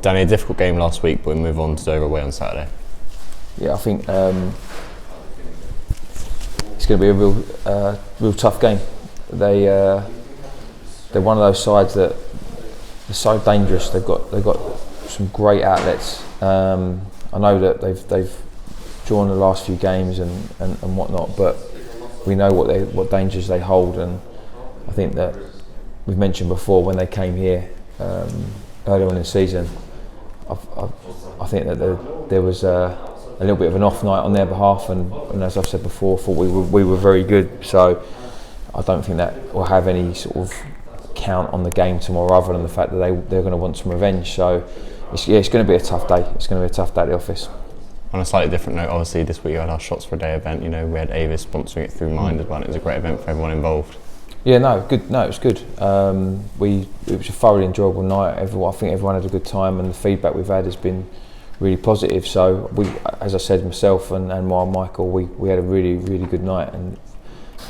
Danny, a difficult game last week, but we move on to Dover away on Saturday. Yeah, I think it's going to be a real tough game. They're one of those sides that are so dangerous. They've got some great outlets. I know that they've drawn the last few games and whatnot, but we know what dangers they hold. And I think that we've mentioned before when they came here earlier on in the season. I think that there was a little bit of an off night on their behalf, and as I've said before, I thought we were very good. So I don't think that will have any sort of count on the game tomorrow, other than the fact that they're going to want some revenge. So it's going to be a tough day. It's going to be a tough day at the office. On a slightly different note, obviously this week we had our Shots for a Day event. We had Avis sponsoring it through Mind as well. It was a great event for everyone involved. Yeah, good. No, it was good. It was a thoroughly enjoyable night. I think everyone had a good time, and the feedback we've had has been really positive. So as I said, myself and Michael, we had a really, really good night, and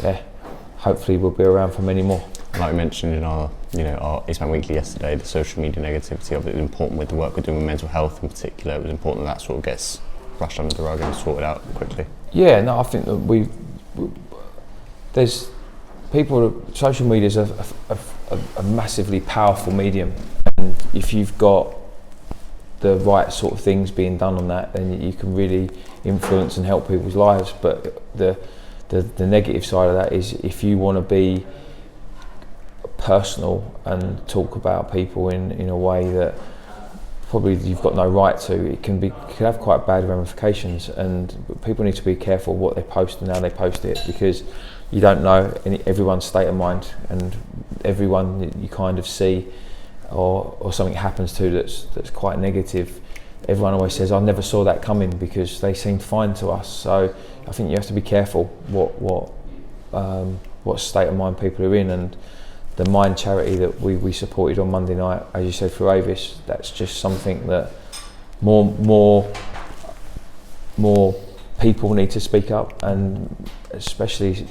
yeah, hopefully we'll be around for many more. Like we mentioned in our Eastman Weekly yesterday, the social media negativity of it is important with the work we're doing with mental health in particular. It was important that sort of gets brushed under the rug and sorted out quickly. Yeah, no, I think that there's people. Social media is a massively powerful medium, and if you've got the right sort of things being done on that, then you can really influence and help people's lives. But the negative side of that is if you want to be personal and talk about people in a way that probably you've got no right to, it can have quite bad ramifications, and people need to be careful what they post and how they post it, because you don't know everyone's state of mind, and everyone you kind of see or something happens to that's quite negative, everyone always says, I never saw that coming, because they seemed fine to us. So I think you have to be careful what state of mind people are in. And the Mind charity that we supported on Monday night, as you said, through Avis, that's just something that more people need to speak up, and especially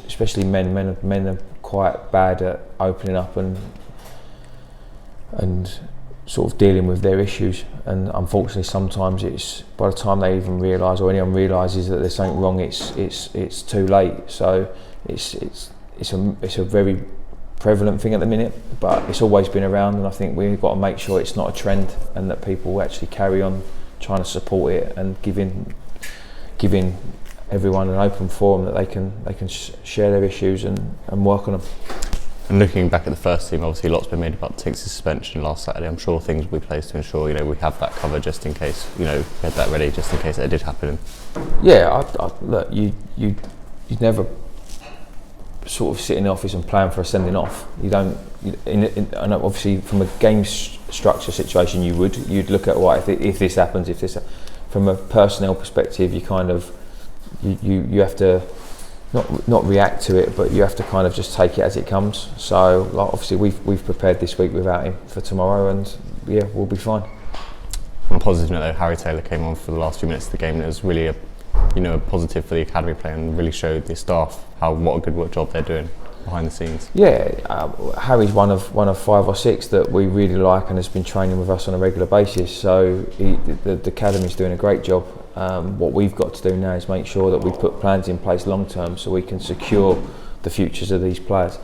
men. Men are quite bad at opening up and sort of dealing with their issues, and unfortunately sometimes it's by the time they even realise, or anyone realises that there's something wrong, it's too late. So it's a very prevalent thing at the minute, but it's always been around, and I think we've got to make sure it's not a trend, and that people actually carry on trying to support it and giving everyone an open forum that they can share their issues and work on them. And looking back at the first team, obviously lots been made about Tiggs' suspension last Saturday. I'm sure things will be placed to ensure we have that covered just in case, we had that ready just in case it did happen. Yeah, look, you never sort of sit in the office and plan for a sending off. You don't. And obviously from a game structure situation, you'd look at if this happens, from a personnel perspective, you kind of you have to not react to it, but you have to kind of just take it as it comes. So obviously we've prepared this week without him for tomorrow, and yeah, we'll be fine. On a positive note though, Harry Taylor came on for the last few minutes of the game, and it was really a positive for the academy play, and really showed the staff what a good job they're doing behind the scenes. Yeah, Harry's one of 5 or 6 that we really like and has been training with us on a regular basis. So the academy's doing a great job. What we've got to do now is make sure that we put plans in place long term so we can secure the futures of these players.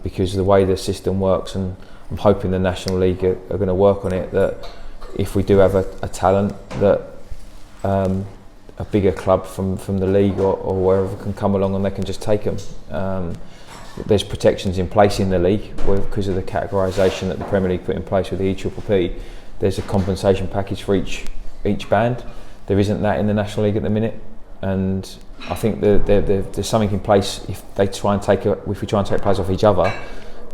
Because the way the system works, and I'm hoping the National League are going to work on it, that if we do have a talent that a bigger club from the league or wherever can come along and they can just take them. There's protections in place in the league because of the categorisation that the Premier League put in place with the EPPP. There's a compensation package for each band. There isn't that in the National League at the minute, and I think there's something in place if we try and take players off each other,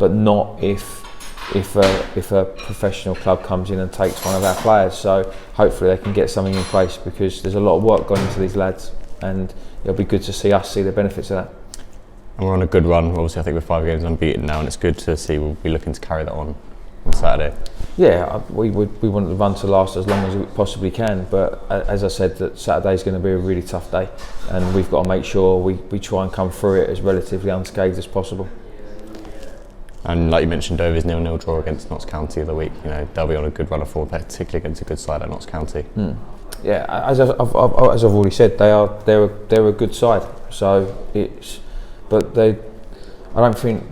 but not if a professional club comes in and takes one of our players. So hopefully they can get something in place, because there's a lot of work gone into these lads, and it'll be good to see the benefits of that. And we're on a good run. Obviously I think we're 5 games unbeaten now, and it's good to see we'll be looking to carry that on Saturday. Yeah, we want the run to last as long as we possibly can, but as I said, that Saturday's going to be a really tough day, and we've got to make sure we try and come through it as relatively unscathed as possible. And like you mentioned, Dover's 0-0 draw against Notts County the other week. You know, they'll be on a good run of form, particularly against a good side at Notts County. Yeah, as I've already said, they're a good side. So I don't think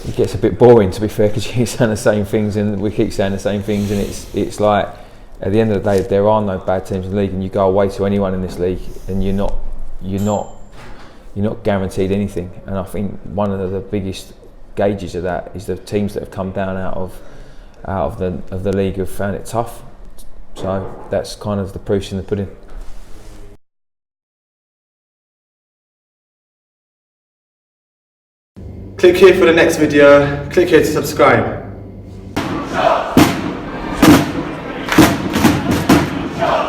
it gets a bit boring, to be fair, because you keep saying the same things and we keep saying the same things, and it's like at the end of the day there are no bad teams in the league, and you go away to anyone in this league and you're not guaranteed anything. And I think one of the biggest gauges of that is the teams that have come down out of the league have found it tough. So that's kind of the proof's in the pudding. Click here for the next video, click here to subscribe.